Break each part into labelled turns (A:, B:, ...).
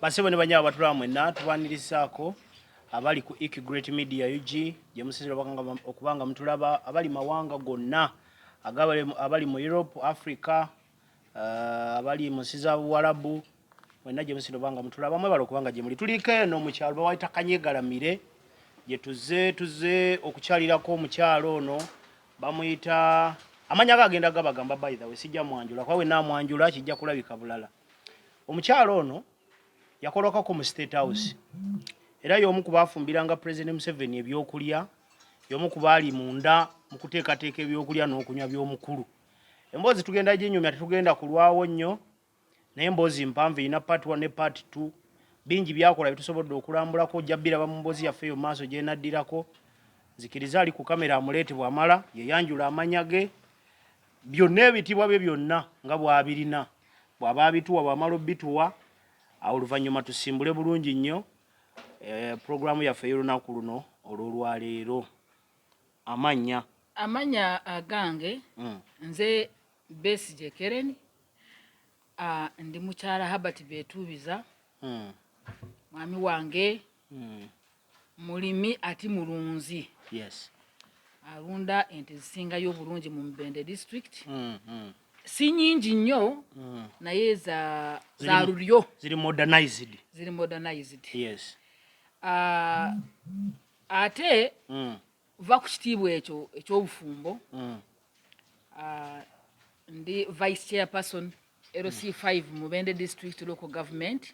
A: basebo ne banyaba batula mwenna tubanirizaako abali ku Great Media UG je musizira bakanga okubanga mutulaba abali mawanga gonna abali mu Europe Africa abali musiza Warabu mwenna je musizira banga mutulaba mwe balo kubanga je muli tulike no mukyalo bawaita kanyegalamire je tuze okukyalirako omukyalo ono bamuyita amanya gagenda gabagamba by the way sijja mwanjula kwawe na mwanjula kijja kulabika bulala omukyalo ono yakoloka ku State House era yomu kubafumbiranga President Museveni ebyokulya yomu kubali munda mukuteekateeka ebyokulya n'okunywa by'omukulu emboozi tugenda ginyumya tetugenda kulwawo nnyo naye emboozi mpanvu ina part 1 ne part 2 bingi byakola bitusobodde okulambulako jabbira ba mumbozi yaffe yo maaso gye naddirako zikiriza ali ku kamera amuleete bwamala yeyanjula amanyage byonna ebitibwa bye byonna nga bwabirina bw'aba bituwa bwamala obituwa awo oluvannyuma tusimbule bulungi nnyo programu yaffe y'olunaku luno olw'olwaleero amanya
B: agange nze Besigye Keren ndi mukyala Habert Betubiza mwami wange mulimi ati mulunzi
A: yes
B: alunda ente zisingayo obulungi mu Mbende district si nyingi nnyo naye za lulyo
A: ziri modernized
B: yes ate va ku kitiibwa ekyo eky'obufumbo ndi vice chairperson LC5 Mubende district local government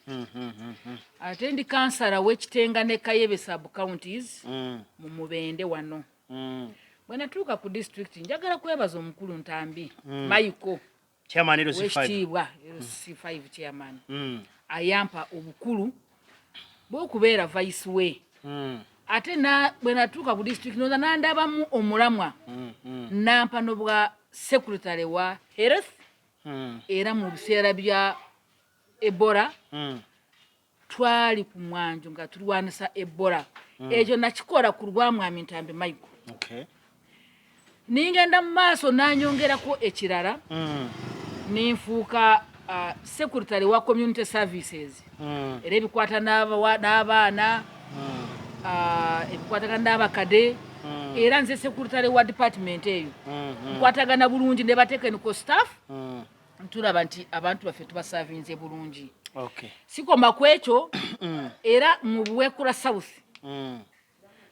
B: ate ndi kansala w'Ekitenga ne Kayebe sub counties mu Mubende wano bwena tuuka ku district njagala kwebaza omukulu Ntambi Michael
A: chairman
B: LC5 chairman ayampa obukulu bw'okubeera vice we ate na bwena tuuka ku district noza nandabamu omulamwa nampa n'obwa secretary wa health era mu biseera bya Ebola twali ku mwanjo nga tulwanisa Ebola ekyo nakikola ku lwamwami Ntambi Michael ningenda mu maaso nanyongerako ekirala ninfuuka secretary wa community services era ebikwata n'abaana ebikwatagana n'abakade era nze secretary wa department eyo nkwatagana bulungi ne technical staff ntulaba nti abantu baffe tubasavinze bulungi sikoma ku ekyo era mu Buweekula South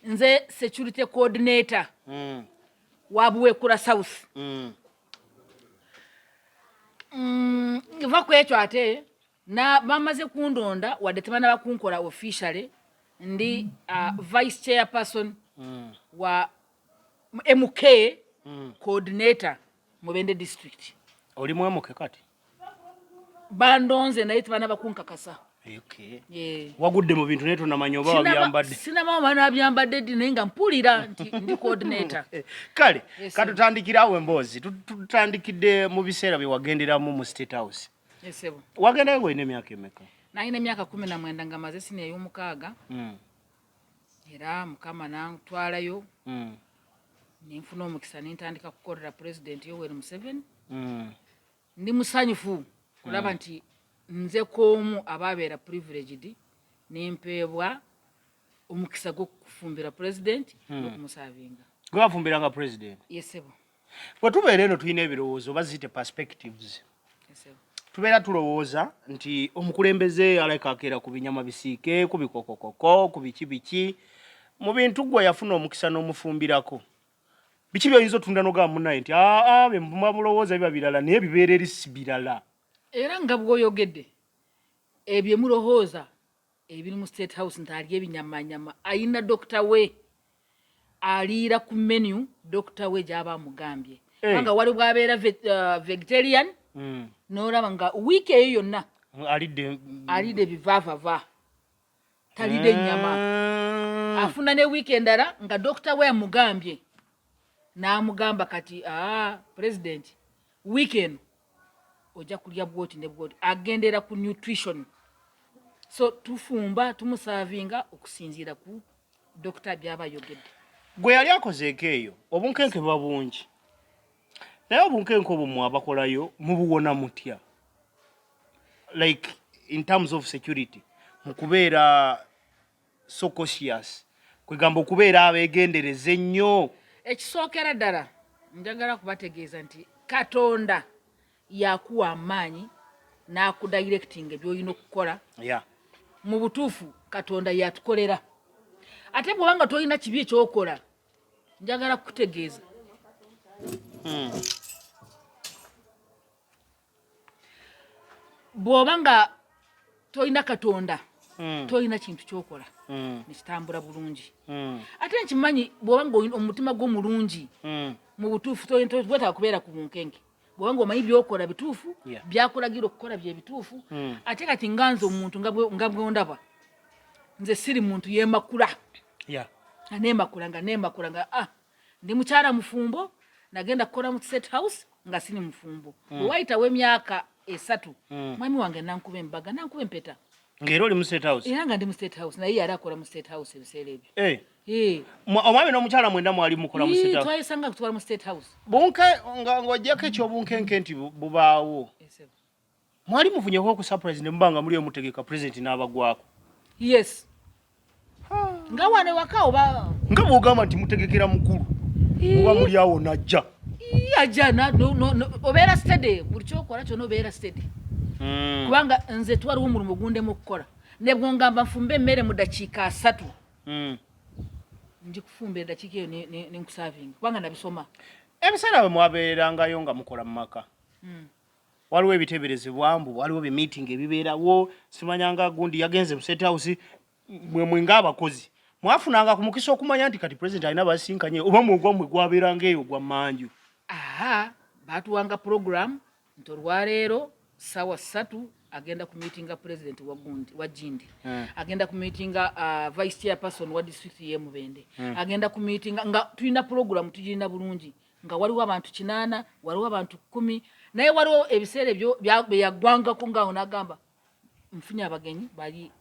B: nze security coordinator wa Buweekula South va ku ekyo ate na bamaze kundonda wadde tebana bakunkola officially ndi vice chairperson wa MK coordinator Mubende district
A: oli mu MK kati
B: bandonze naye tebana bakunkakasa
A: wagudde mu bintu neto namanyoba wabyambadde
B: sina mama nabyambadde dinenga mpulira ndi coordinator
A: kale katutandikirawo emboozi tutandikidde mu biseera bye wagenderamu mu State House
B: yesebo
A: wagendayo ng'olina emyaka emeka
B: nalina emyaka 19 nga maze sini ey'omukaaga era mukama nantwalayo ninfuna omukisa nintandika kukolera President Yoweri Museveni ndi musanyufu kulaba nti nze k'omu ababeera privileged nimpeebwa omukisa gw'okufumbira President n'okumusavinga
A: gwafumbiranga President
B: yesebo
A: bwe tubeera eno tulina ebirowoozo baziyite perspectives tubeera tulowooza nti omukulembeze alekakeera ku binyama bisiike ku bikokokoko ku biki mu bintu gwe yafuna omukisa n'omufumbirako biki by'oyinza otunda n'ogamba munnaye nti bye muma bulowooza biba birala naye bibeera erisi birala
B: era nga bw'oyogedde ebyo mulowooza ebiri mu State House nti ali ebinyamanyama ayina dokita we aliira ku menu dokita we gy'aba amugambye nga wali bw'abeera vegetarian n'olaba nga wiiki eyo yonna alidde bivaavava talidde ennyama afuna ne wiiki endala nga dokita we amugambye n'amugamba kati President weekend ojja kulya bwoti ne bwoti agendera ku nutrition so tufumba tumusavinga okusinziira ku dokita byaba yogedde
A: gwe yali akozeeko eyo obunkenke buba bungi naye obunkenke obwo mwabakolayo mubuwona mutya like in terms of security mukubeera so cautious kwegamba okubeera abeegendereze ennyo.
B: Ekisookera ddala njagala kubategeeza nti Katonda yakuwa amaanyi n'akudirecting by'olina okukola. Mu butuufu Katonda yatukolera. Ate bw'obanga tolina kibi ekyokola njagala kukutegeeza bw'obanga tolina Katonda tolina kintu kyokola nekitambula bulungi. Ate nkimanyi bw'obanga olina omutima gw'omulungi mu butuufu twetaaga kubeera ku bunkenke. Bw'obanga omanyi byokola bituufu byakulagira okukola bye bituufu. Ate kati nganze omuntu nga bwondaba nze siri muntu yeemakula neemakula nga ndi mukyala mufumbo nagenda kukola mu State House nga sini mufumbo. Bwe wayitawo emyaka 3 mwami wange nankuba embaga nankuba empeta
A: ng'era oli mu State House.
B: Era nga ndi mu State House naye yali akola mu State House ebiseera ebyo.
A: Omwami n'omukyala mwenda mwali mukola mu State House.
B: Twayesanga kutwala mu State House
A: ng'ojjako ekyobunkenke nti bubaawo mwali mufunyeko okusurprise ne mubanga muli omutegeka president n'abagwako.
B: Yes. Nga wane waka oba
A: nga bw'ogamba nti mutegekera mukulu oba muli awo najja
B: yajja obeera steady buli kyokola kyonna obeera steady. Kubanga nze twaliwo omulimu gundemu okukola ne bw'ongamba nfumbe emmere mu dakiika 3 njikufumba eddakiika eyo nenkusavinga kubanga nabisoma.
A: Ebiseera bwe mwabeerangayo nga mukola mu maka waliwo ebiteeberezebwa mbu waliwo meeting ebibeerawo simanyanga gundi yagenze mu State House mwe ng'abakozi mwafunanga ku mukisa okumanya nti kati president alina basinkanye oba mwegwammwe gwabeeranga eyo gwa manju.
B: Baatuwanga program nti olwaleero sawa 3 agenda ku meeting president wa Jindi agenda ku meeting vice chairperson wa district ye Mubende agenda ku meeting nga tulina program tugirina bulungi nga waliwo abantu 8 waliwo abantu 10 naye waliwo ebiseera ebyo byagwangako ngaawo n'agamba nfunye abagenyi bali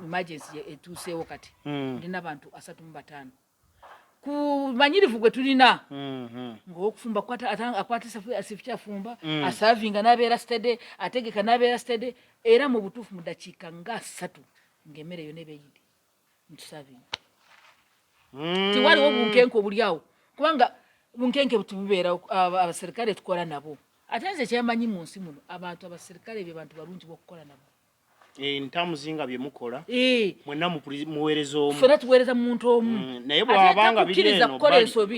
B: emergency etuuseewo kati ndina abantu 35 ku manyirivu gwe tulina ng'okufumba akwata asifikyafumba asavinga n'abeera steady ategeka n'abeera steady era mu butuufu mu dakiika nga 3 ng'emmere yo nebeeyidi ntusavinga. Tiwaliwo bunkenke obuli awo kubanga bunkenke butububeera abaserikale tukola nabo. Ate nze kyemanyi mu nsi muno abantu abaserikale bye bantu balungi b'okukola nabo.
A: Ntamuzinga bye mukola mwenna muweereza omu
B: fena tuweereza muntu omu
A: naye bw'abanga biri eno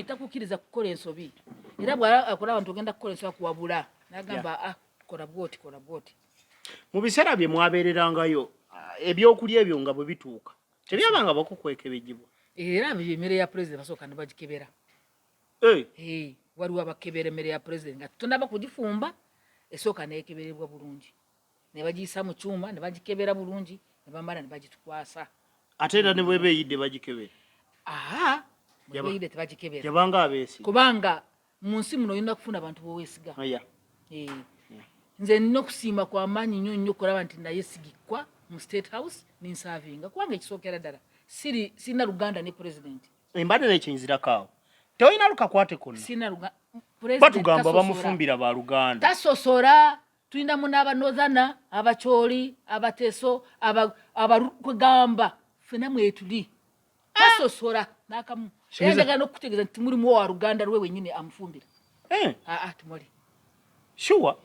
B: takukkiriza kukola ensobi era bw'akola abantu ogenda kukola ensobi akuwabula n'agamba kola bwoti.
A: Mu biseera bye mwabeererangayo ebyokulya ebyo nga bwe bituuka tebyabanga bakukwekebejjibwa
B: era emmere ya president basooka ne bagikebera. Waliwo abakebera emmere ya president nga tutonaba kugifumba esooka neekeberebwa bulungi ne bagiyisa mu kyuma ne bagikebera bulungi ne bamala ne bagitukwasa.
A: Ate era ne bwe beeyidde bagikebera.
B: Bwe beeyidde tebagikebera
A: yabanga abeesiga
B: kubanga mu nsi muno olina kufuna abantu b'oweesiga. Nze nina okusiima kwa maanyi nnyo okulaba nti naye sigikwa mu State House ninsavinga kubanga ekisookera ddala sirina luganda ne president.
A: Embadde n'ekyinzirako awo tolina lukakwate konna batugamba bamufumbira ba Luganda
B: tasosora. Tulina mu n'abanozana abacyoli abateso abakwegamba fena mwetuli tasosora n'akamu njagala n'okutegeeza nti mulimu wa Luganda lwe wenyine amufumbira. Tumuli
A: sure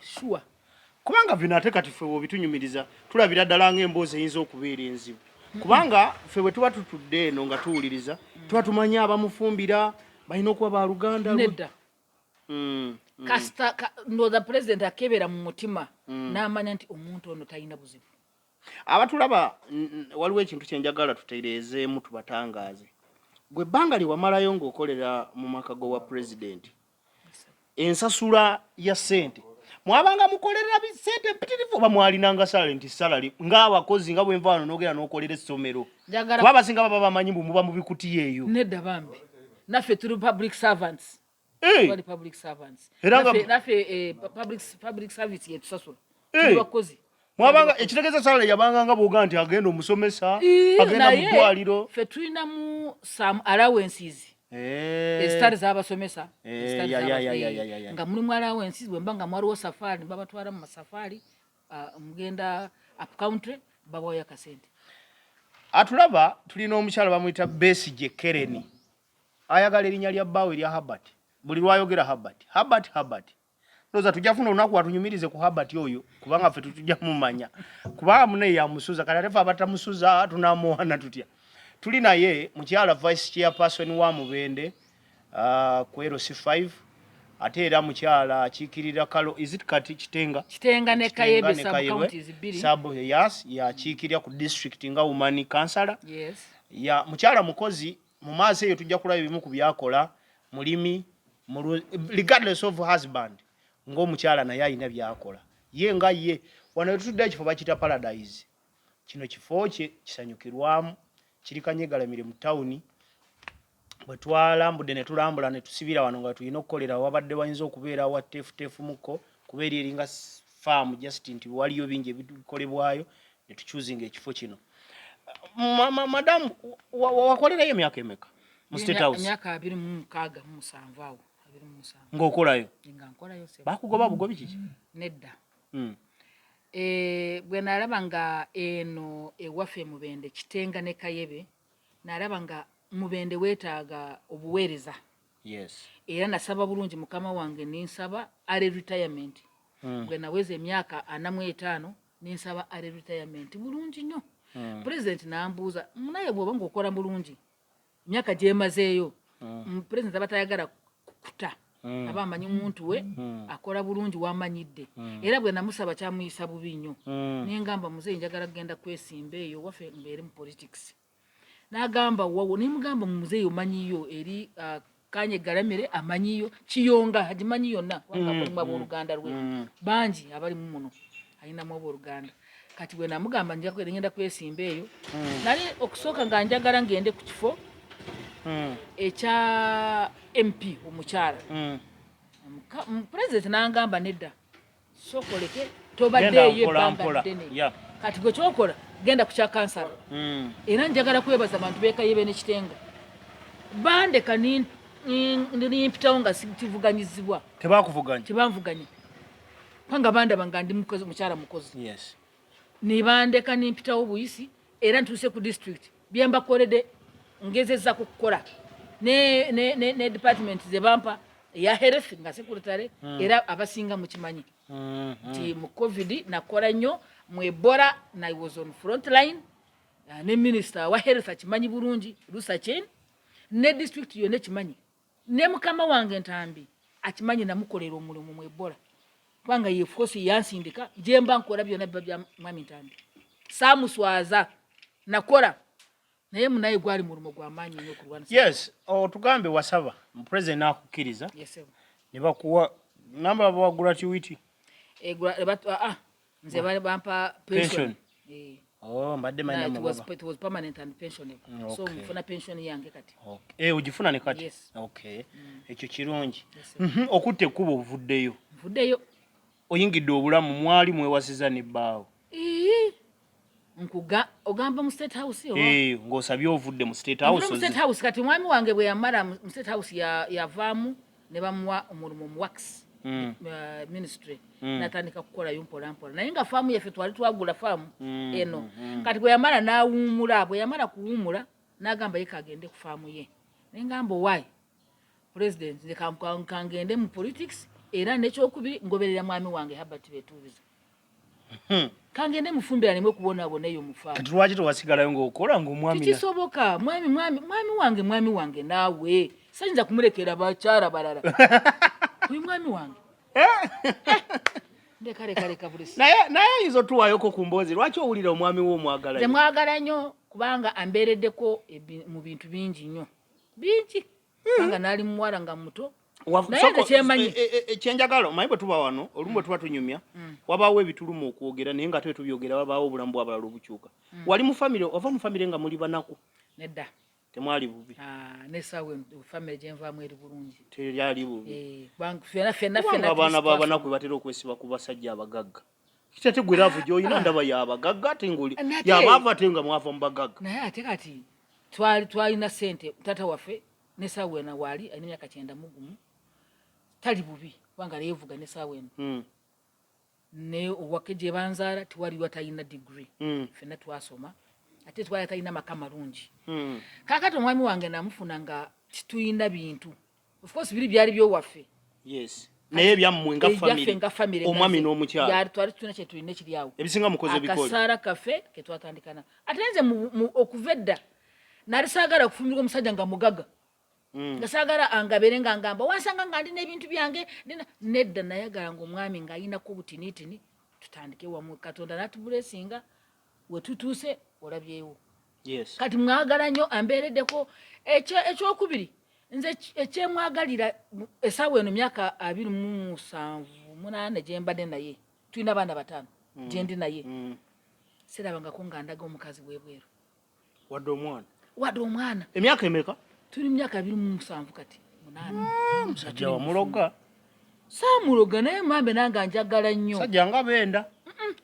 A: kubanga bino ate kati ffe bitunyumiriza tulabira ddala ng'emboozi eyinza okubeera enzibu kubanga ffe bwe tuba tutudde eno nga tuwuliriza tuba tumanya abamufumbira balina okuba ba Luganda
B: nedda. Kasita ndowooza president akebera mu mutima n'amanya nti omuntu ono talina buzibu.
A: Abatulaba waliwo ekintu kye njagala tutereezeemu tubatangaaze. Gwe ebbanga lye wamalayo ng'okolera mu maka go wa president ensasula ya ssente mwabanga mukolerera bisente mpitirivu oba mwalinanga salary ng'abakozi nga bwe nvaano n'ogera n'okolera essomero kuba abasinga baba bamanyi mbu muba mu bikutiya eyo.
B: Nedda bambi naffe tuli public servants. Public servants. Public service yetusasula. Tubakozi.
A: Mwabanga ekitegeeza salary yabanga nga bwoga nti agenda omusomesa agenda mu ddwaliro.
B: Ffe tulina mu some allowances. Estari z'abasomesa. Nga mulimu allowances bwe mbanga mwaliwo safari babatwala mu masafari mugenda up country babayo akasente.
A: atulaba tulina omukyala bamuyita Besigye Kereni ayagala erinnya lya bbaawe erya Herbert buli lwayogera Herbert ndoza tujafuna olunaku watunyumirize ku Herbert oyo kubanga ffe tutujja mumanya kubanga munaye yamusuza kale ate fe abatamusuza tunamuwana tutya tuli naye mukyala vice chairperson wa Mubende ku LC5 ate era mukyala akiikirira kalo kati Kitenga
B: ne Kayebe sub counties biri
A: sabo ya akiikirira ku district nga woman councillor
B: yes
A: ya mukyala mukozi mu maaso eyo tujja kulaba ebimu ku byakola mulimi regardless of husband ng'omukyala naye alina byakola ye nga ye wano tutudde ekifo bakita Paradise kino kifo kye kisanyukirwamu kiri kanyegalamire mu tawuni bwe twalambudde ne tulambula ne tusibira wano nga tulina okukolera wabadde wayinza okubeera wa tefutefu muko kubeera eringa farm just nti waliyo bingi ebikolebwayo ne tuchuzinga ekifo kino madam wakolerayo emyaka emeka mu State House
B: emyaka 26 mu musanvu awo
A: ng'okolayo
B: nga nkolayo se
A: bakugoba bugobi kiki
B: nedda bwe nalaba nga eno ewaffe Mubende Kitenga ne Kayebe nalaba nga Mubende weetaaga obuweereza
A: yes
B: era nasaba bulungi mukama wange ninsaba ale retirement bwe naweza emyaka 45 ninsaba ale retirement bulungi nnyo president nambuuza munaye bw'oba ng'okola bulungi myaka gyemazeeyo president abatayagala kukuta aba amanyi omuntu we akola bulungi wamanyidde era bwe namusaba kyamuyisa bubi nnyo nengamba muzeeyi njagala kugenda kwesimba eyo waffe mbeere mu politics n'agamba wawo nimugamba muzeeyi omanyiyo eri Kanye Galamire amanyiyo Kiyonga agimanyi yonna wanga mulimu abooluganda lwe bangi abali mu muno ayinamu abooluganda kati bwe namugamba njja ngenda kwesimba eyo nali okusooka nga njagala ngende ku kifo ekya MP omukyala president n'angamba nedda sokoleke tobaddeeyo ebbanga ddene kati gwe kyokola genda ku kya kansala era njagala kwebaza abantu beekayebe ne Kitenga bandeka nimpitawo nga kivuganyizibwa tebanvuganya panga bandaba nga ndi mukyala mukozi nibandeka nimpitawo buyisi era ntuuse ku district byembakolede ngezeza kukola ne department ze bampa ya health nga secretary era abasinga mukimanyi nti mu covid nakola nnyo mu Ebola na I was on front line ne minister wa health akimanyi bulungi Lusachen ne district yone kimanyi ne mukama wange Ntambi akimanyi namukolera omulimu mu Ebola kwanga ye force yansindika jemba nkola byona bya mwami Ntambi samuswaza nakola naye munaye gwali murumo gwa manyi nyo kulwana
A: yes tugambe wasaba mu president akukiriza
B: yes
A: ne bakuwa namba ba gratuity
B: nze bali bampa pension
A: mbadde manya mu
B: baba it was permanent and pensionable so mfuna pension yange kati
A: ugifuna ne kati okay ekyo kirungi okutte kubo ovuddeyo oyingidde obulamu mwali mwewasiza ne bbaawo
B: nkuga ogamba mu State House yo
A: ng'osabye ovudde mu State House
B: mu State House kati mwami wange bwe yamala mu State House yavaamu ne bamuwa omulumu mu wax ministry natandika kukola mpola naye nga faamu yaffe twali twagula faamu eno kati bwe yamala n'awuumula bwe yamala kuwuumula n'agamba ye kagende ku faamu ye naye ngamba why president kangende mu politics era n'ekyokubiri ngoberera mwami wange Herbert betuubiza kangende mufumbira nemwe kubonaabona eyo mufaamu
A: kati lwaki tewasigalayo ng'okola ng'omwami
B: kisoboka mwami wange naawe sayinza kumulekera bakyala balala uyu mwami wange ndeka bulisi
A: naye ayinza otuwaayoko ku mboozi lwaki owulira omwami wo omwagala
B: nze mwagala nnyo kubanga ambeereddeko mu bintu bingi nnyo bingi kubanga naali muwala nga muto naye tekyemanyi
A: ekyenjagala omanyi bwe tuba wano olumu bwe tuba tunyumya wabaawo ebituluma okwogera naye nga tubyogera wabaawo obulamu bwabalala obukyuka wali mu famire ova mu famire nga muli banaku
B: nedda
A: temwali bubi
B: nesawe family gyenvaamu eri bulungi
A: teryali bubi
B: fena
A: abaana babanaku batera okwesiba ku basajja abagagga kitete gwe laavu gy'olina ndaba y'abagagga ate ng'oli yabaava ate nga mwava mu bagagga
B: naye ate kati twalina sente tata waffe nesawe ena waali alina emyaka 91 tali bubi kubanga leevuga nesawe eno ne owake gye banzaala tiwaliwo talina degree fena twasoma ate twali talina maka malungi kakati omwami wange namufuna nga tituyina bintu of course biri byali byowaffe
A: yes naye byammwe nga family omwami n'omukyala
B: twali tulina kye tulina ekiri awo
A: ebisinga mukoze bikole
B: akasaara kaffe ke twatandikana ate nze okuva edda nali saagala kufumbirwa omusajja nga mugaga nga saagala angabere nga ngamba wansanga nga ndina ebintu byange nedda nayagala ng'omwami ng'ayinako obutiniitini tutandike wamu katonda n'atubulesinga we tutuuse olabyewo
A: yes
B: kati mwagala nnyo ambeereddeko ekyokubiri nze ekyemwagalira essaawa eno myaka 27 gye mbadde naye tulina abaana 5 gye ndi naye sirabangako nga ndaga omukazi bwebweru wadde omwana
A: emyaka emeka
B: tuli myaka 27 kati 8
A: musajja wa muloga
B: saamuloga naye mambe nange njagala nnyo
A: sajja nga benda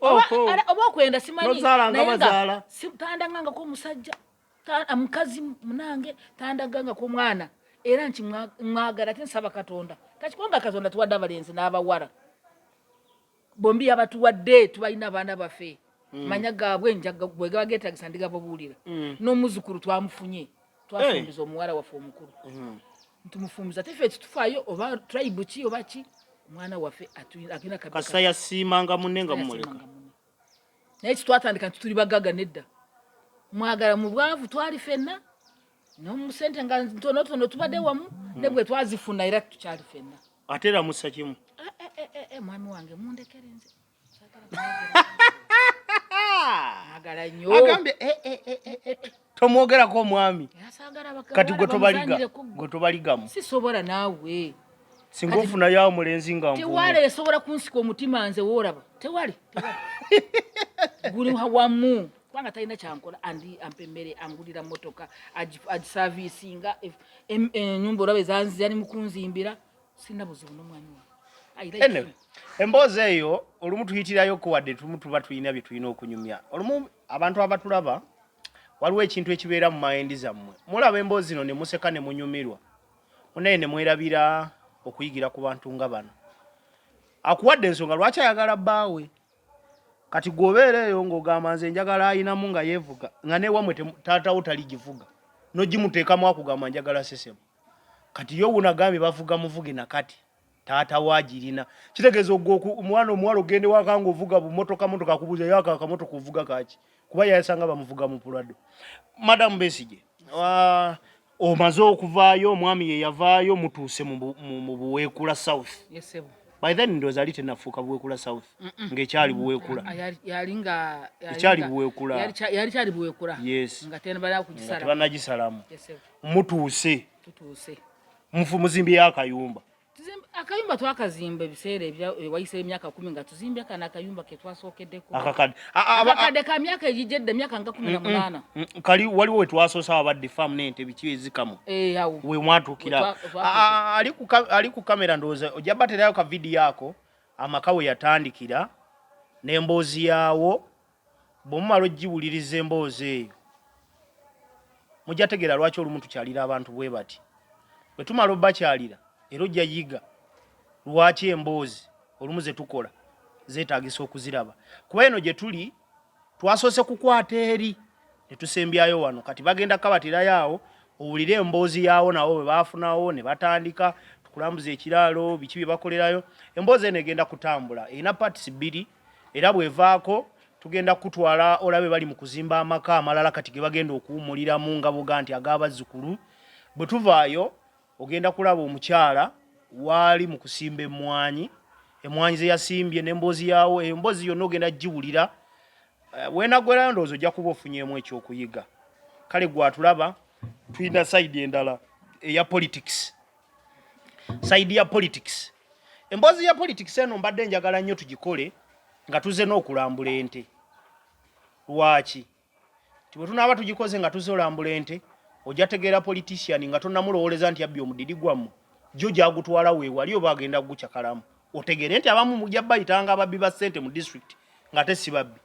B: oba okwenda simanyi
A: naye
B: tandagangako omusajja mukazi munange tandagangako omwana era nkimwagala ate nsaba katonda kakikubanga katonda tuwadde abalenzi n'abawala bombi abatuwadde tubalina abaana baffe manya gaabwe bwe gaba geetagisa ndigababuulira n'omuzukulu twamufunye twafumbiza omuwala waffe omukulu ntumufumiza teffe kitufaayo oba tribe ki oba ki omwana waffe akina
A: kasa yasiimanga munne nga mumuleka
B: naye kitwatandika nti tuli bagaga nedda mwagala mu bwavu twali ffenna n'omusente nga ntonotono tubadde wamu ne bwe twazifuna era tukyali ffenna
A: ate era musa kimu
B: mwami wange mundekere nze agala nnyo
A: agambye tomwogerako omwami kati gwe tobaligamu
B: sisobola naawe
A: singa ofunayo omulenzi nga
B: tewali esobola kunsika omutima nze woolaba tewali guli wamu kubanga talina kyankola ampa emmere angulira motoka agisaviisinga ennyumba olaba ezanziyani mu kunzimbira sina buzibu n'omwami wange
A: emboozi eyo olumu tuyitirayo ko wadde tuba tulina bye tulina okunyumya olumu abantu abatulaba waliwo ekintu ekibeera mu mayendi zammwe mulaba emboozi zino ne museka ne munyumirwa munaye ne mwerabira okuyigira ku bantu nga bano akuwadde ensonga lwaki ayagala bbaawe kati gwobeera eyo ng'ogamba nze njagala ayinamu nga yeevuga nga neewamwe taatawo taligivuga n'ogimuteekamu akugamba njagala sesemu kati yo wunagambye bavuga muvuge nakati taata waagirina kitegeeza omwana omuwala ogende waka ng'ovuga bumotoka akubuuza yo akamotoka ovuga kaki kuba yasanga bamuvuga mu pulado madamu Besigye omaze okuvaayo omwami ye yavaayo mutuuse mu Buweekula South by then ndowooza ali tenafuuka Buweekula South ng'ekyali Buweekula ekyali Buweekula
B: yali kyali Buweekula
A: yes
B: nga
A: tebanagisalamu mutuuse muzimbyeyo akayumba
B: akayumba twakazimba ebiseera wayise emyaka 10 nga tuzimbye kana akayumba ke twasookeddeko akakadde ka myaka egijedde myaka nga 18
A: kali waliwo we twasosa abadde farm nente biki ezikamu
B: awo
A: we mwatukira ali ku kamera ndowooza ojja baterayo ka video yako amaka we yatandikira n'emboozi yaawo bw'omumala ogiwuliriza emboozi eyo mujja tegeera lwaki olumu tukyalira abantu bwe bati bwe tumala obbakyalira era ojja yiga lwaki emboozi olumu ze tukola zeetaagisa okuziraba kuba eno gye tuli twasoose kukwata eri ne tusembyayo wano kati bagenda kabatirayo awo owulire emboozi yaawo nawo bwe baafunawo ne batandika tukulambuza ekiraalo biki bye bakolerayo emboozi eno egenda kutambula erina patisi 2 era bwevaako tugenda kutwala olabe bali mu kuzimba amaka amalala kati ge bagenda okuwumuliramu nga boga nti ag'abazzukulu bwe tuvaayo ogenda kulaba omukyala wali mu kusimba emmwanyi ze yasimbye n'emboozi yaawo emboozi yonna ogenda giwulira weenagwerayo ndowooza ojja kuba ofunyeemu ekyokuyiga kale gwatulaba tulina sayidi endala eya politics sayidi ya politics emboozi ya politics eno mbadde njagala nnyo tugikole nga tuze n'okulambula ente lwaki bwe tunaaba tugikoze nga tuze olambula ente ojja tegeera politician nga tonnamulowooleza nti yabbi omudidi gwammwe jo gyagutwala weewali oba agenda kugucakalamu otegeere nti abamu mujja bayitanga ababbi ba ssente mu district ng'ate si babbi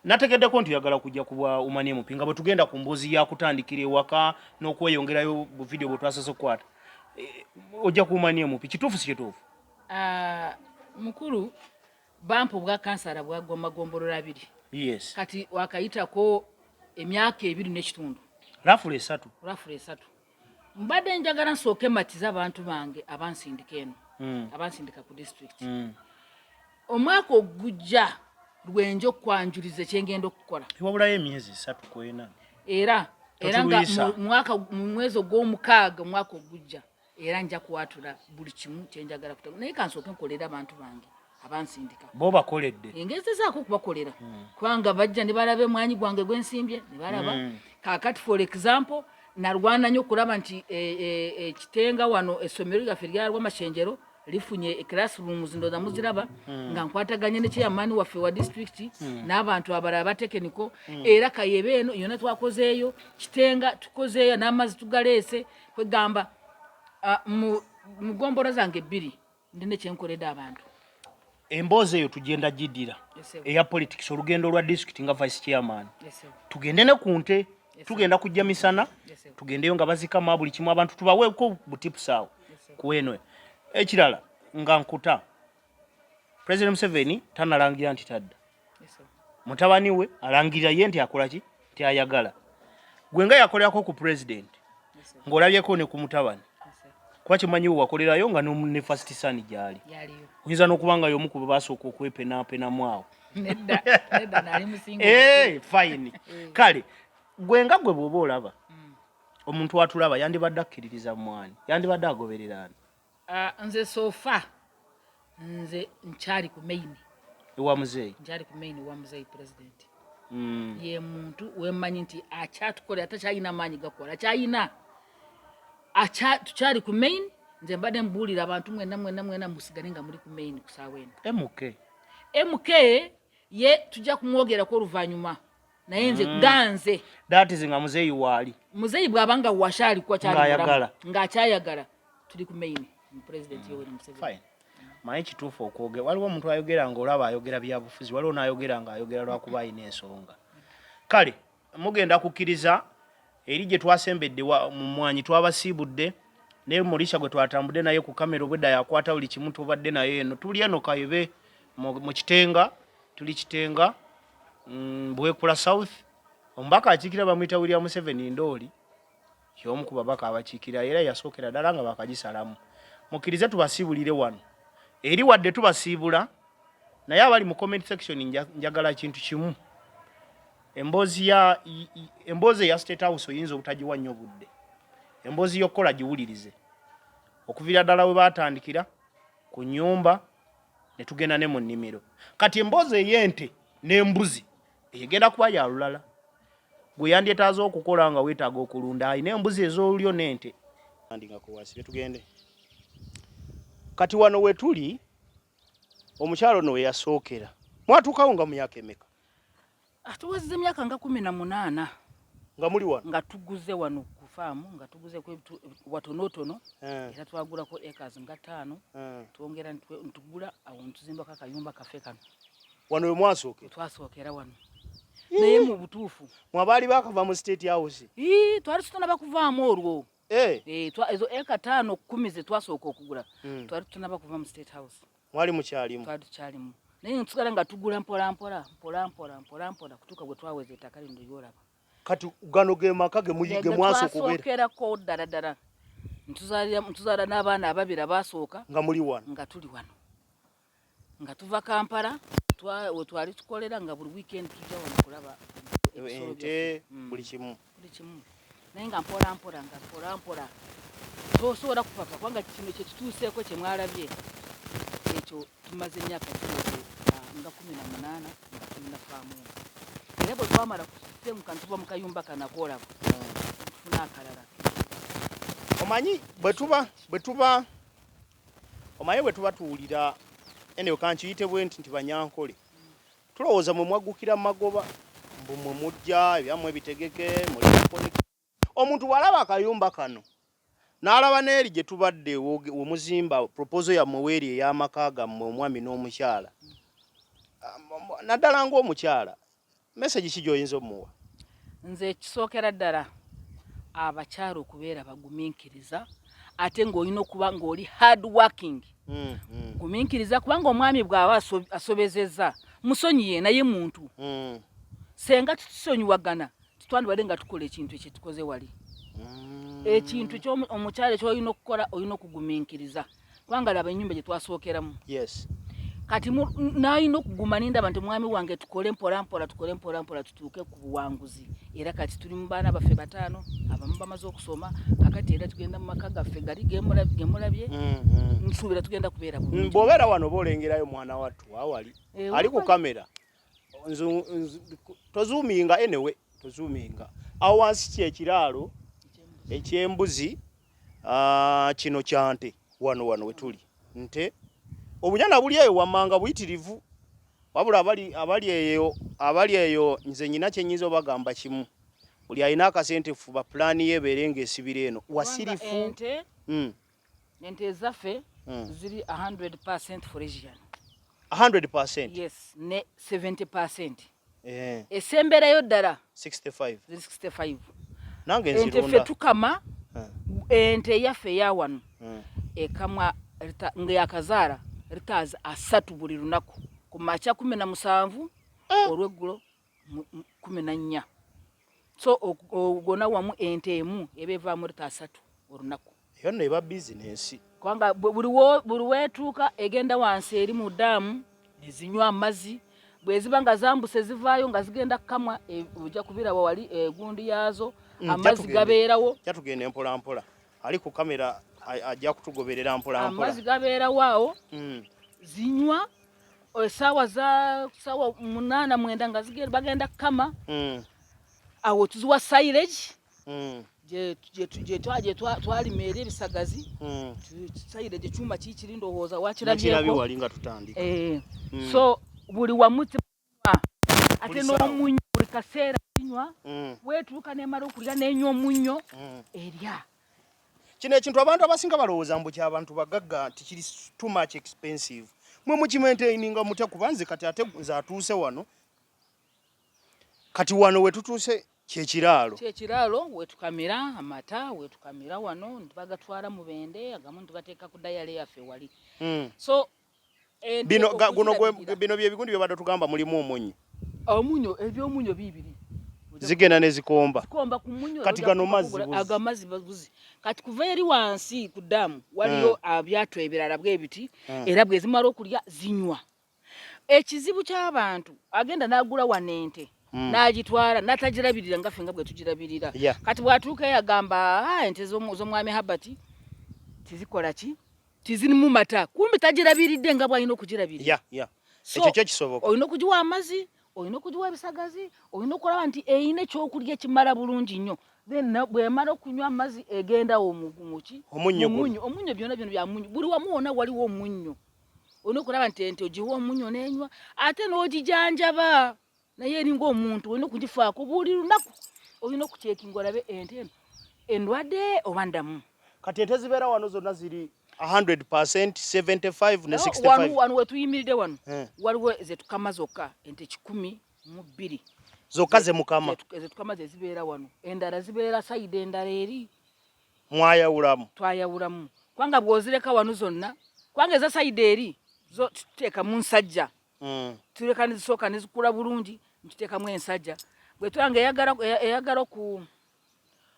A: nategeddeko nti oyagala kujja kuba umanye mupinga bwe tugenda ku mboozi yakutandikira ewaka n'okweyongerayo bu video bwe twasose okukwata ojja kuumanye mupi kituufu si kituufu
B: mukulu bampa obwa kansala bwa gombolola 2
A: yes
B: kati wakayitako emyaka 2 n'ekitundu
A: rafule 3
B: mbadde njagala nsooke matiza abantu bange abansindika eno abansindika ku district omwaka ogujja lwenjo kwanjulize kyengenda okukola
A: wabulayo emyezi 3 kwena
B: era nga mu mwezi ogw'omukaaga omwaka ogujja era nja kuwatula buli kimu kyenjagala kutaka naye kansooke nkolera abantu bange abansindika
A: bo bakoledde
B: engezezaako okubakolera kubanga bajja ne balabe mwanyi gwange gwensimbye ne balaba kaakati for example narwana nnyo okulaba nti ekitenga wano essomero lyaffe lyalwa amashenjero lifunye classrooms ndoza muziraba nga nkwataganye ne chairman waffe wa district n'abantu abalala batekeniko era kayebe eno yona twakozeeyo kitenga tukozeeyo n'amazzi tugaleese kwegamba mugombora zange 2 ndine kyenkoledde abantu
A: emboozi eyo tugenda giddira eya politics olugendo lwa district nga vice chairman tugende ne kunte tugenda kujja misana tugendeyo nga bazikama buli kimu abantu tubaweeko butipusawo kuweno ekirala nga nkuta President Museveni tanalangira nti tadda mutabani we alangira ye nti akola ki nti ayagala gwenga yakolerako ku president ng'olabyeko ne ku mutabani kwa kimanyiwo wakolerayo nga ne first son gyali oyinza n'okubanga y'omu ku basooka okwepenaapenamu awo
B: nedda nali musingo
A: fine kale gwenga gwe bw'oba olaba omuntu watulaba yandibadde akkiririza mwani yandibadde agobererana
B: nze sofa nze nkyali ku main
A: ewa muzeeyi
B: nkyali ku main wa muzeeyi president ye muntu wemmanyi nti akyatukola atakyalina maanyi gakola akyalina tukyali ku main nze mbadde mbuulira abantu mwena musigale nga muri ku main ku saawa eno MK ye tujja kumwogerako oluvannyuma naye nze ganze
A: dati nga muzeeyi waali
B: muzeeyi bw'abanga washaali kwa kyali ng'akyayagala tuli ku main president Yoweri Museveni
A: fine manyi kituufu okwogera waliwo omuntu ayogera ng'olaba ayogera byabufuzi waliwo n'ayogera ng'ayogera lwakuba ayina ensonga kale mugenda kukkiriza eri gye twasembedde mu mwanyi twabasiibudde ne mulisha gwe twatambudde naye ku kamera obwedda yakwata buli kimu tubadde naye eno tuli eno kayebe mu kitenga tuli kitenga Bwekula South ombaka akiikira bamuyita William Museveni Ndooli y'omu ku babaka abakiikira era yasookera ddala nga bakagisalamu mukkirize tubasiibulire wano eri wadde tubasiibula naye abali mu comment section njagala kintu kimu emboozi ya State House oyinza obutagiwa nnyo budde emboozi y'okkola giwulirize okuviira ddala we baatandikira ku nnyumba ne tugenda ne mu nnimiro kati emboozi ey'ente n'embuzi egenda kuba ya lulala gwe yandyetaaza okukola nga weetaaga okulunda ayina embuzi ez'olulyo n'ente andinga kuwasire tugende kati wano we tuli omukyalo no we yasookera mwatuukawo nga myaka emeka
B: tuwazizza emyaka nga 18
A: nga muli wano
B: nga tuguze wano ku faamu nga tuguze watonotono era twagulako acres nga 5 twongera ntugula awo ntuzimbako akayumba kaffe kano
A: wano we mwasookera
B: twasookera wano naye mu butuufu
A: mwabaali bakava mu State House
B: twali tutanaba kuvaamu olwo ezo eka 5-10 ze twasooka okugula twali tutanaba kuva mu State House
A: mwali mukyalimu
B: twali tukyalimu naye ntugala nga tugula mpolampola kutuuka bwe twaweza ettaka lino lyolaba
A: kati gano ge maka ge muyige mwasooka
B: twasookerako ddala ntuzaala n'abaana ababiri abasooka
A: nga muli wano
B: nga tuli wano nga tuva Kampala we twali tukolera nga buli weekend tujja wano kulaba
A: ente buli kimu
B: naye nga mpolampola tosobola kupapa kubanga kino kye kituuseeko kye mwalabye ekyo tumaze emyaka nga 18 nga tulina faamu era bwe twamala kutemuka ntuva mu kayumba kanakoolabo tufuna akalala
A: omanyi bwe tuba tuwulira eneyo kankiyite bwe nti banyankole tulowooza mwe mwaggukira mu magoba mbu mwe mujja ebyammwe bitegeke omuntu walaba akayumba kano n'alaba n'eri gye tubadde we muzimba proposal yammwe weeri ey'amaka gammwe omwami n'omukyala naddala ng'omukyala message ki gy'oyinza omuwa
B: nze kisookera ddala abakyala okubeera bagumiikiriza ate ng'olina okuba ng'oli hard working gumiikiriza kubanga omwami bw'aba asobezezza musonyiye naye muntu senga tutusonyiwagana twandibadde nga tukola ekintu ekyetukoze wali ekintu omukyala kyolina okukola olina okugumiikiriza kubanga laba ennyumba gye twasookeramu kati nalina okuguma nindaba nti mwami wange tukole mpolampola tutuuke ku buwanguzi era kati tuli mu baana baffe 5 abamu bamaze okusoma kakati era tugenda mu maka gaffe gali gemulabye nsuubira tugenda kubeera bulungi
A: bw'obeera wano boolengerayo mwana wattu awali ali ku kamera tozuuminga anyway tozuuminga awo wansi kyekiraalo ekyembuzi kino kyante wano wetuli nte obunyana buli eyo wammanga buyitirivu wabula abali eyo nze nyina kyenyinza obagamba kimu buli alina akasente fuba pulaani yeebeere ng'esibira eno wasirifu
B: ente ezaffe ziri 100% Frisian
A: 100%?
B: Yes, ne 70%. Esemberayo ddala
A: 65.
B: Ziri 65.
A: Nange nzironda.
B: Ente ffe tukama ente yaffe ya wano ekamwa ng'eyakazaala litaazi 3 buli lunaku ku makya 17 olweggulo 14 so ogona wamu ente emu eba evaamu lita 3 olunaku
A: yonna eba bizinensi
B: kubanga buli weetuuka egenda wansi eri mu ddaamu nezinywa amazzi bwe ziba nga zambuse zivaayo nga zigenda kukamwa ojja kubiraba wali egundi yaazo amazzi gabeerawo
A: kyatugenda empolampola ali ku kamera ajja kutugoberera mpolampola
B: amazzi gabeerawo awo zinywa essaawa za 8 9 nga zigenda bagenda kukama awo tuziwa silage gye twalima eri ebisagazi silage ekyuma kikiri ndowooza wakirabyeko
A: wali nga tutandika
B: so buli wamu ate n'omunnyo buli kaseera kinywa weetuuka nemala okulya nenywa omunnyo erya
A: kino ekintu abantu abasinga balowooza mbu ky'abantu bagagga tikiri too much expensive mwe mukimaintaininga mutya kubanze kati ate nze atuuse wano kati wano wetutuuse kyekiraalo
B: wetukamira amata wetukamira wano ntibagatwala mu bende agamu ntibateeka ku dayale yaffe wali so bino bye bigundi byebadde tugamba mulimu omunnyo ebyomunnyo bibiri
A: zigenda nezikomba
B: ku munnyo
A: kati gano
B: mazzi buzi kati kuva eri wansi ku ddaamu waliyo byatu ebirala bwebiti era bwe zimala okulya zinywa ekizibu ky'abantu agenda n'agula wano ente n'agitwala n'atagirabirira nga ffe nga bwe tugirabirira kati bw'atuukayo agamba ente z'omwami Habati tizikola ki tizirimu mata kumbi tagirabiridde nga bw'alina okugirabirira
A: ekyo kyo kisoboka
B: olina okugiwa amazzi olina okugiwa ebisagazi olina okulaba nti eyina ekyokulya ekimala bulungi nnyo then bw'emala okunywa amazzi egendawo muki omunnyo byonna bya munnyo buli wamu wonna waliwo omunnyo olina okulaba nti ente ogiwa omunnyo n'enywa ate n'ogijanjaba naye eringa omuntu olina okugifaako buli lunaku olina okucekinga olabe ente eno endwadde oba ndamu
A: kati ente zibeera wano zonna ziri 100%, 75 ne 65
B: wano wetuyimiridde wano waliwo zetukama zokka ente 12
A: zokka ze mukama
B: zetukama ze zibeera wano endala zibeera sayidi endala eri twayawulamu kubanga bw'ozireka wano zonna kubanga eza sayidi eri zo tuteeka mu nsajja tuleka nezisooka nezikula bulungi ntuteekamu ensajja bwe tulanga eyagala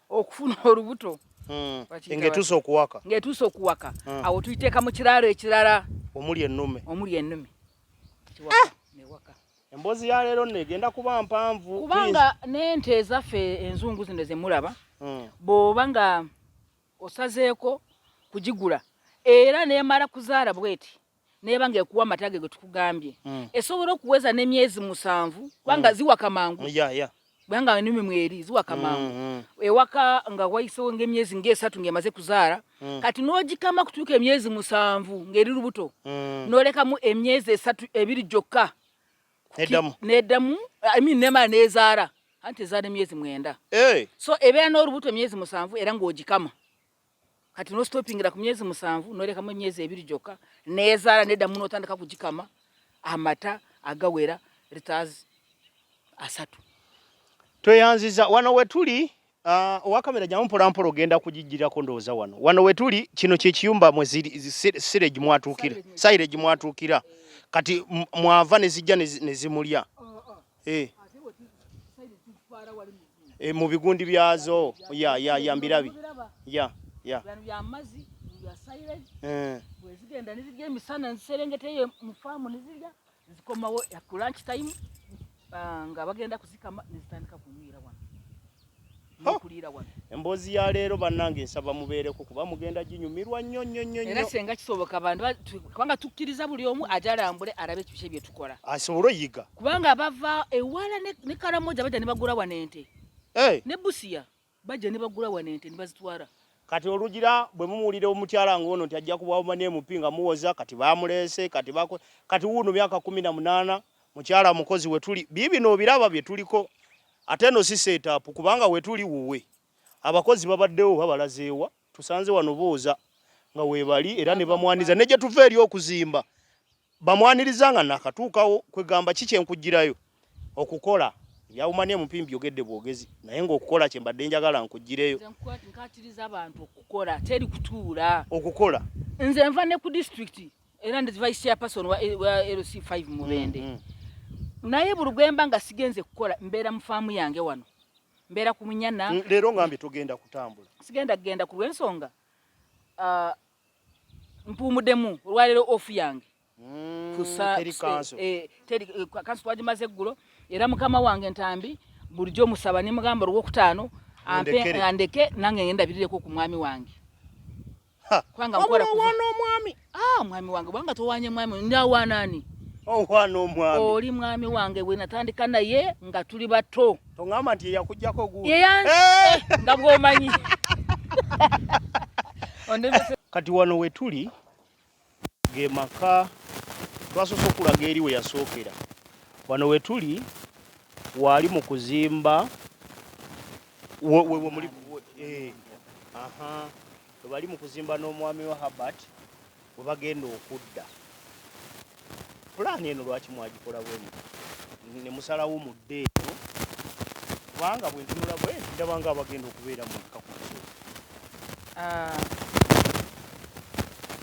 B: okufuna olubuto
A: ngetuuse
B: okuwaka awo tuyiteeka mu kiraalo ekirala
A: omuli ennume
B: newaka
A: emboozi ya leero negenda kuba mpanvu
B: kubanga n'ente ezaffe enzungu zino zemulaba bw'oba nga osazeeko kugigula era nemala kuzaala bweti neba nga ekuwa amata ge tukugambye esobola okuweza n'emyezi 7 kubanga ziwaka mangu bwanga nime mweri ziwaka mangu ewaka nga wayisewo ng'emyezi ng'esatu ng'emaze kuzaala kati n'ogikama kutuuka emyezi 7 ng'eri lubuto n'olekamu emyezi 2 gyokka neddamu nemala nezaala anti ezaala emyezi 9 so ebeera n'olubuto emyezi 7 era ng'ogikama kati n'ostopingira ku myezi 7 n'olekamu emyezi 2 gyokka nezaala neddamu n'otandika kugikama amata agawera liters 3
A: tweyanziza wano wetuli owa kamera jamu mpolampola ogenda kugijjirako ndowooza wano wetuli kino kyekiyumba mwe silage mwatuukira kati mwava nezijja nezimulya mu bigundi byazo ya mbirabi ya
B: bano bya mazi bya silage bwezigenda nizirya emisana nziserengeteye mu faamu nizirya zikomawo ya lunch time nga bagenda kuzikama nizitandika kunywira wano nokulira wano.
A: Emboozi ya leero bannange nsaba mubeereko kuba mugenda ginyumirwa nnyo
B: era senga kisoboka abantu kubanga tukkiriza buli omu ajalambule arabe kibishe bye tukola
A: asobole yiga
B: kubanga bava ewala ne karamoja baja ne bagula wanente ne busiya baja ne bagula wanente ne bazitwara.
A: Kati olugira bwe mumuwulire omukyala ngono nti ajja kubawo mane mupinga muwoza kati bamuleese kati Wuuno myaka 18 mukyala mukozi we tuli bibino biraba bye tuliko ate no si setup kubanga we tuli wuwe abakozi babaddewo babalazeewa tusanze wano booza nga webali era ne bamwaniza neje tuve eri okuzimba bamwanirizanga nakatuukawo kwegamba kike nkujirayo okukola yaumane mupimbi ogedde bwogezi naye ngo okukola kye mbadde njagala nkujireyo
B: nkatiriza abantu okukola teri kutuula
A: okukola
B: nze nva ne ku district era ndi vice chairperson wa LC5 Mubende naye bulugwemba nga sigenze kukola mbeera mu faamu yange wano mbeera ku munyana
A: leero ngambye tugenda kutambula
B: sigenda ku lw'ensonga mpumuddemu olwaleero ofu yange kanso twagimaze eggulo era mukama wange Ntambi bulijjo musaba ne mugamba olw'okutaano andeke nange ngenda birireko ku mwami wange kwanga nkola
A: omwami
B: mwami wange bwanga towanye mwami ndawanani
A: owano omwami
B: oli mwami wange we natandika naye nga tuli bato
A: tongamba nti yakujjako gudu
B: nga bwomanyi
A: kati wano we tuli ge maka twasoose okulaga eri we yasookera wano we tuli wali mu kuzimba bali mu kuzimba n'omwami wa Herbert we bagenda okudda pulaani eno lwaki mwagikola bwenu ne musalawo mudde eno kubanga bwe ntunula bwe ndaba nga abagenda okubeera mu kakuso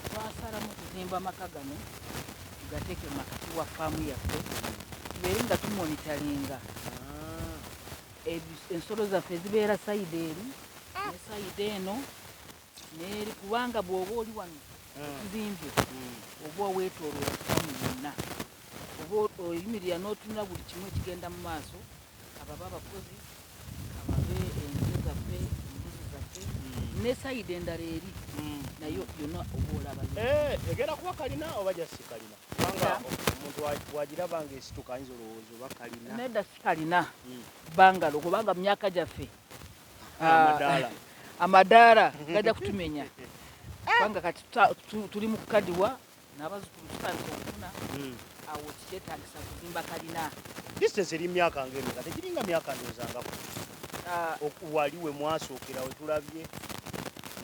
B: twasalamu kuzimba maka gano tugateeke mu makati wa faamu yaffe tubeere nga tumonitalinga ensolo zaffe zibeera sayidi eri ne sayidi eno neeri kubanga bw'oba oli wano tuzimbye oba weetooloola faamu yonna oba oyimirira n'otunula buli kimu ekigenda mu maaso ababa abakozi ababe ente zaffe embuzi zaffe ne sayidi endala eri nayo yonna oba olaba
A: egenda kuba kalina oba jasi kalina kubanga omuntu wagiraba ng'esituka ayinza olowooza oba kalina
B: nedda si kalina bangalo kubanga mu myaka gyaffe amadaala gajja kutumenya kubanga kati tuli mu kukadiwa n'abazzukulu tutandika okufuna awo kikyetaagisa kuzimba kalina
A: distance eri myaka ng'emeka tegiringa myaka ndozangako wali we mwasookera we tulabye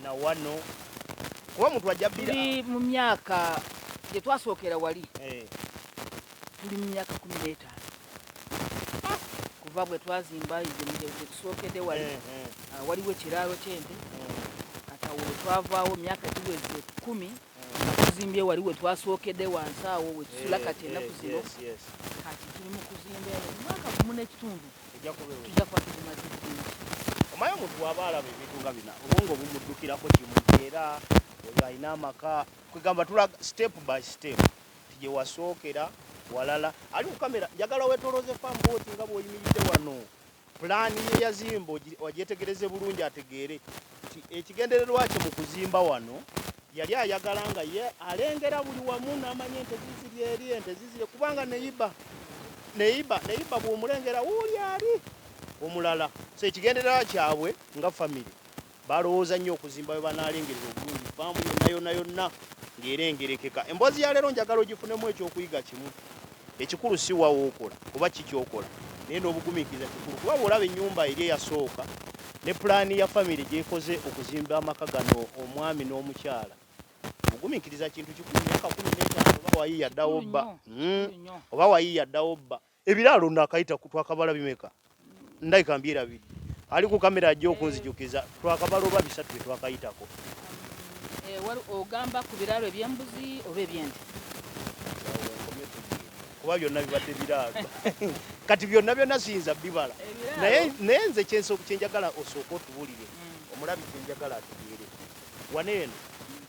A: na wano kuba muntu wajja bbira
B: tuli mu myaka gye twasookera wali tuli mu myaka 15 kuva bwe twazimba gye tusookedde wali waliwo ekiraalo ky'ente kati awo we twavaawo myaka giweze 10 tuzimbye wali we twasookedde wansi awo we tusula kati ennaku zino kati tuli mu kuzimba mwaka 1 n'ekitundu tujja kuba tuzimaze bulungi
A: omaye omuntu waba alaba ebintu nga bina obwongo bumuddukirako kimu era oyo alina amaka kwegamba tulaga step by step tije wasookera walala ali ku kamera njagala wetoloze fambooti nga bw'oyimiridde wano pulaani ye yazimba wagyetegereze bulungi ategeere ekigendererwa kye mu kuzimba wano yali ayagala nga ye alengera buli wamu n'amanya ente ziziri eri ente zizire kubanga neyiba bw'omulengera wuuli ali omulala so ekigendererwa kyabwe nga famire balowooza nnyo okuzimba we banaalengerera obulungi faamu yonna ng'erengerekeka emboozi ya leero njagala ogifunemu ekyokuyiga kimu ekikulu si wawookola kuba kikyokola naye n'obugumiikiriza kikulu kuba bw'olaba ennyumba eri eyasooka ne pulaani ya famire gyekoze okuzimba amaka gano omwami n'omukyala obugumiikiriza kintu kikulu myaka 15 oba wayiiya ddawo bba oba wayiiya ddawo bba ebiraalo nakayita twakabala bimeka ndayika mbyerabiri ali ku kamera ajja okunzijukiza twakabala oba 3 bye twakayitako
B: ogamba ku biraalo eby'embuzi oba eby'ente
A: kuba byonna bibadde biraalo kati byonna siyinza bibala naye nze kyenjagala osooka otubulire omulabi kyenjagala atubeere wano eno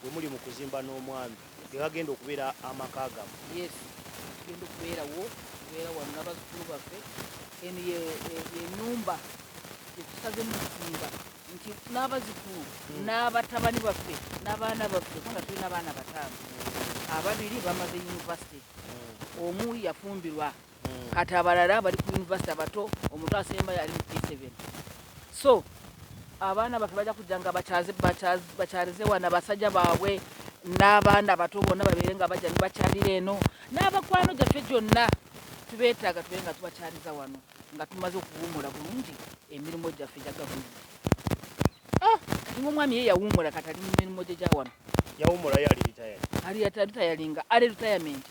A: bwe muli mu kuzimba n'omwami tegagenda okubeera amaka gamu
B: genda okubeerawo kubeera wano n'abazzukulu baffe eno ennyumba gyetusaze mu kuzimba nti n'abazzukulu n'abatabani baffe n'abaana baffe kubanga tulina abaana bataano ababiri bamaze yunivasite omu yafumbirwa kati abalala bali ku yunivasite abato omuntu asemba yali mu P7 so abaana baffe bajja kujja nga bakyalize wana basajja baabwe n'abaana bato bonna babeere nga bajja nibakyalira eno n'abakwano gyaffe gyonna tubeetaaga tubeere nga tubakyaliza wano nga tumaze okuwummula bulungi emirimu gyaffe gya gavumenti kati ng'omwami ye yawummula kati ali mu mirimu gye gya wano
A: yawummula ye ali
B: ritayalinga ale retirement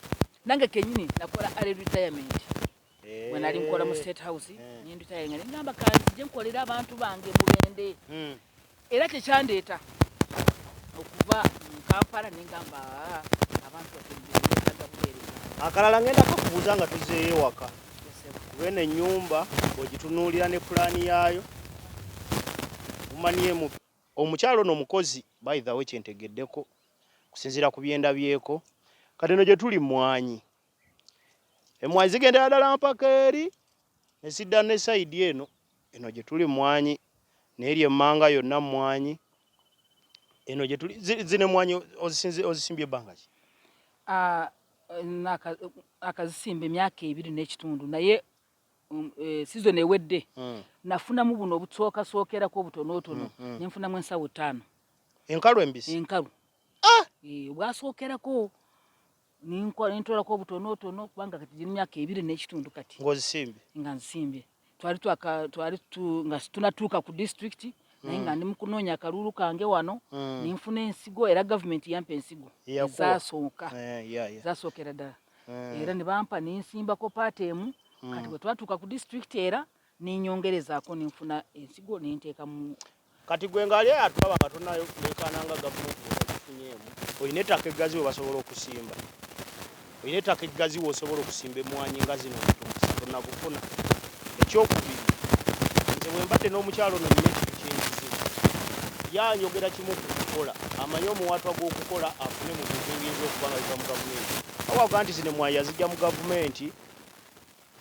B: nange kenyini nakola ale retirement bwe nali nkola mu State House ninditayalinga nengamba kanzije nkolera abantu bange Mulende era kyekyandeeta okuva Kampala nengamba abantu bategeeza buweereza
A: akalala ngenda kakubuuza nga tuzeeyo ewaka kubene ennyumba bw'ogitunuulira ne pulaani yaayo umanyemu omukyalo n'omukozi by the way kyentegeddeko kusinziira ku byendabyeko kati eno gye tuli mwanyi emwanyi zigendera ddala mpaka eri nesidda ne sayidi eno gye tuli mwanyi n'eri emmanga yonna mwanyi eno gye tuli zine mwanyi ozisimbye ebbanga ki
B: akazisimba emyaka 2 n'ekitundu naye season ewedde nafunamu buno obusookasookerako obutonootono nenfunamu ensawo 5
A: enkalu embisi
B: enkalu bwasookerako nintolako obutonootono kubanga kati giri myaka 2 n'ekitundu kati
A: ng'ozisimbye
B: nga nsimbye twali nga tunatuuka ku district naye nga ndi mu kunoonya akalulu kange wano ninfuna ensigo era gavumenti yampa ensigo ezasooka zasookera ddala era ne bampa ninsimbako paatemu kati bwe twatuuka ku district era ninyongerezaako ninfuna ensigo ninteeka mu
A: kati gwe ngaali atulaba nga tonayo leekaananga gavumenti bwebagifunyeemu olina ettaka eggazi we basobola okusimba olina ettaka eggazi we osobola okusimba emwanyi nga zino tonakufuna ekyokubiri nze bwe mbadde n'omukyalo no nnina ekintu kyenzize yanyogera kimu ku kukola amanye omuwatwa gw'okukola afune mu bintu ebiyinza okuba nga biva mu gavumenti awaga nti zino emwanyi yazijja mu gavumenti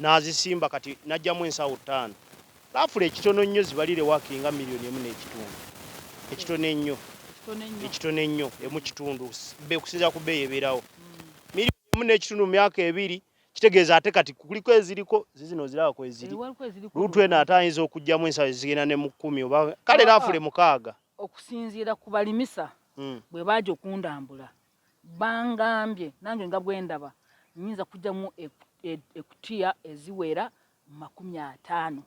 A: n'azisimba kati n'ajjamu ensawo 5 lafula ekitono nnyo zibalire wakinga $1.5 million ekitono ennyo emu kitundu kusinziira ku bbeeyi ebeerawo $1.5 million mu myaka 2 kitegeeza ate kati kuliko eziriko zizino zirabako eziri lutu eno ate ayinza okugjamu ensawo ezigenda ne mu 10 oba kale lafule 6
B: okusinziira ku balimisa bwe bajja okundambula bangambye nange nga bwe ndaba nyinza kujjamu ekutiya eziwera 50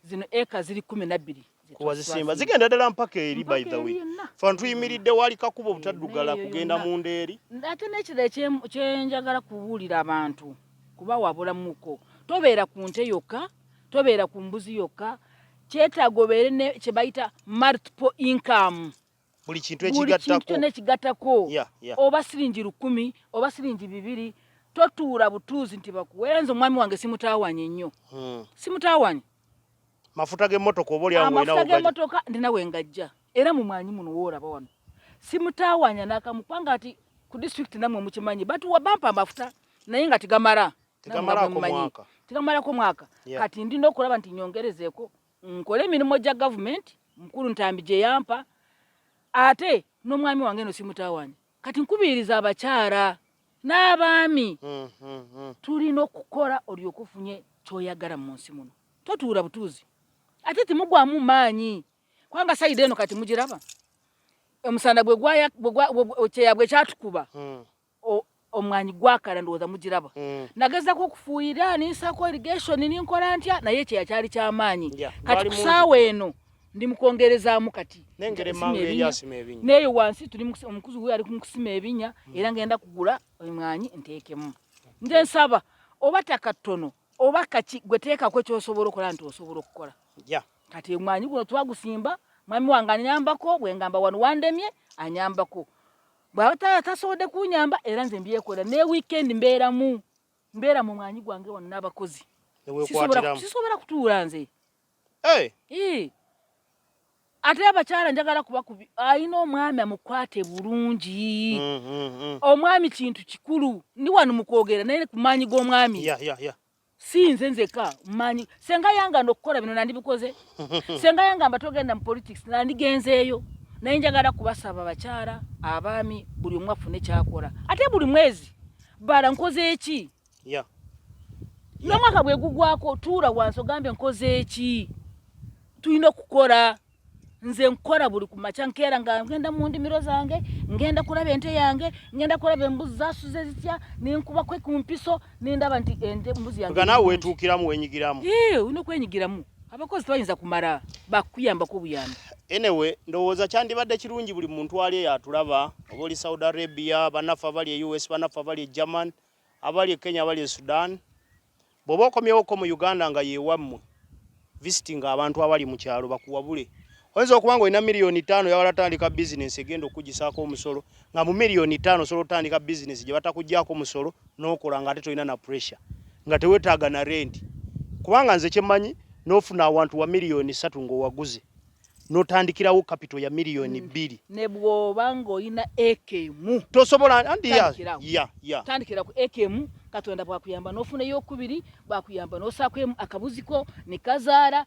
B: zino eka ziri 12
A: kuba zisimba zigenda ddala mpaka eri by the way fa ntuyimiridde wali kakuba obutaddugala kugenda mu ndeeri
B: ate n'ekiro kyenjagala kubuulira abantu kuba wabulamuko tobeera ku nte yokka tobeera ku mbuzi yokka kyetaaga obeere ne kye bayita multiple income
A: buli kintu
B: ekigattako oba siringi 10 oba siringi 2 totuula butuuzi nti bakuwenza omwami wange simutaawanye nnyo simutaawanye
A: mafuta g'emmotoka oba olyawo
B: amafuta g'emmotoka ndinawe ngajja era mu mwanyi muno woolaba wano simutaawanya n'akamu kubanga ati ku district namwe mukimanyi batuwa bampa amafuta naye nga tigamalako mwaka kati ndina okulaba nti nyongerezeeko nkole emirimu gya gavumenti mukulu ntambi gye yampa ate n'omwami wange eno simutaawanya kati nkubiriza abakyala n'abaami tulina okukola olyoke ofunye kyoyagala mu nsi muno totuula butuuzi ate timugwamu maanyi kubanga sayidi eno kati mugiraba omusana bwe kyatukuba omwanyi gwakala ndowooza mugiraba nagezako okufuuyira ninsaako irrigation ninkola ntya naye kyeyakyali kyamaanyi kati kusaawa eno ndi mukongerezaamu kati neeyo wansi tuli omukuzi we ali kumusima ebinya era ngenda kugula omwanyi nteekemu nze nsaba oba takatono oba kaki gwe teekako ekyosobola okukola nti osobola okukola kati omwanyi guno twagusimba mwami wange anyambako bwe ngamba wano wandemye anyambako bw'aba tasobodde kunyamba era nze mbyekola ne weekend mbeera mu mwanyi gwange wano n'abakozi sisobola kutuula nze ate abakyala njagala kuba ayina omwami amukwate bulungi. Omwami kintu kikulu ndi wano mukwogera naye ku maanyi g'omwami si nze nzeka mmanyi senga yanga n'okukola bino nandibikoze senga yanga mbatogenda mu politics nandigenzeeyo naye njagala kubasaba abakyala abaami buli omu afune kyakola ate buli mwezi bala nkoze eki n'omwaka bwe gugwako tuula wansi ogambe nkoze eki tulina okukola. Nze nkola buli kumaca nkeera nga ngenda mu ndimiro zange ngenda kulaba ente yange ngenda kulaba embuzi zasuze zitya ninkuba kwe kumpiso nindaba nti ente embuzi yange
A: nga nawe wetuukiramu wenyigiramu
B: ulina okwenyigiramu abakozi twayinza kumala bakuyambako obuyambi.
A: Anyway ndowooza kyandibadde kirungi buli muntu ali eyo atulaba oba oli Saudi Arabia bannaffe abali e US bannaffe abali e German abali e Kenya abali e Sudan bw'oba okomyewoko mu Uganda nga yeewammwe visiting abantu abali mu kyalo bakuwabule. Oyinza okuba nga olina miliyoni 5 yawala otandika bizinesi egenda okugisaako omusolo nga mu miliyoni 5 osobola otandika bizinesi gye batakuggyako omusolo n'okola nga ate tolina na pressure nga teweetaaga na rent. Kubanga nze kyemmanyi n'ofuna awantu wa miliyoni 3 ng'owaguze n'otandikirawo kapito ya miliyoni 2
B: ne bw'oba ng'olina ekemu
A: tosobola
B: tandikira ku ekemu Katonda bwakuyamba n'ofuna ey'okubiri bwakuyamba n'osaako akabuziko ne kazaala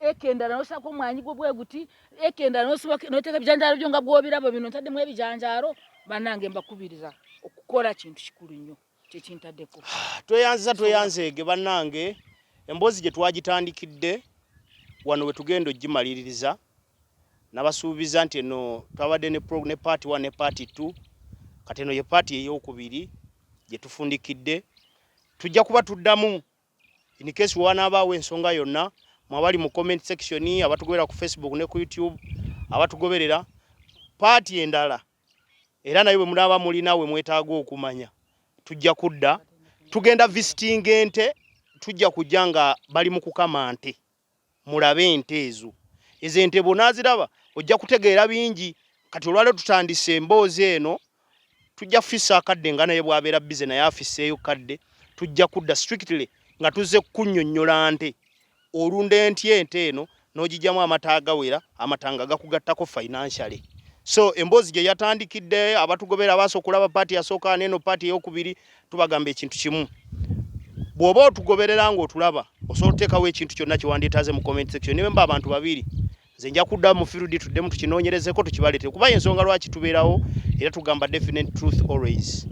B: ekendala n'osaako omwanyi gwo bwe guti ekendala n'oteeka ebijanjaalo byo nga bw'obirabo bino ntaddemu ebijanjaalo bannange mbakubiriza okukola kintu kikulu nnyo kyekintaddeko.
A: Tweyanzeege bannange emboozi gye twagitandikidde wano we tugenda ogimaliririza nabasuubiza nti eno twabadde ne part 1 ne part 2 kati eno ye part ey'okubiri gye tufundikidde tujja kuba tuddamu in case wanaabaawo ensonga yonna mwabali mu comment section abatugoberera ku Facebook ne ku YouTube abatugoberera part endala era nayo bwe munaaba mulina we mwetaaga okumanya tujja kudda tugenda visiting ente tujja kujja nga bali mu kukama nte mulabe ente ezo ente bonaaziraba ojja kutegeera bingi kati olwaleero tutandise emboozi eno tujja kufisa akadde nga naye bwabeera bize naye afiseeyo kadde tujja kudda strictly nga tuzze kunnyonnyola nte olunda ente eno n'ogijjamu amata agawera amatanga gakugattako financially. So emboozi gye yatandikidde abatugobera abaaso okulaba paati yasooka n'eno paati ey'okubiri tubagamba ekintu kimu bw'oba otugoberera ng'otulaba osobola oteekawo ekintu kyonna kye wandyetaaze mu comment section niba mba abantu babiri nze nja kudda mu field tuddemu tukinoonyerezeko tukibaleete kuba ensonga lwaki tubeerawo era tugamba definite truth always.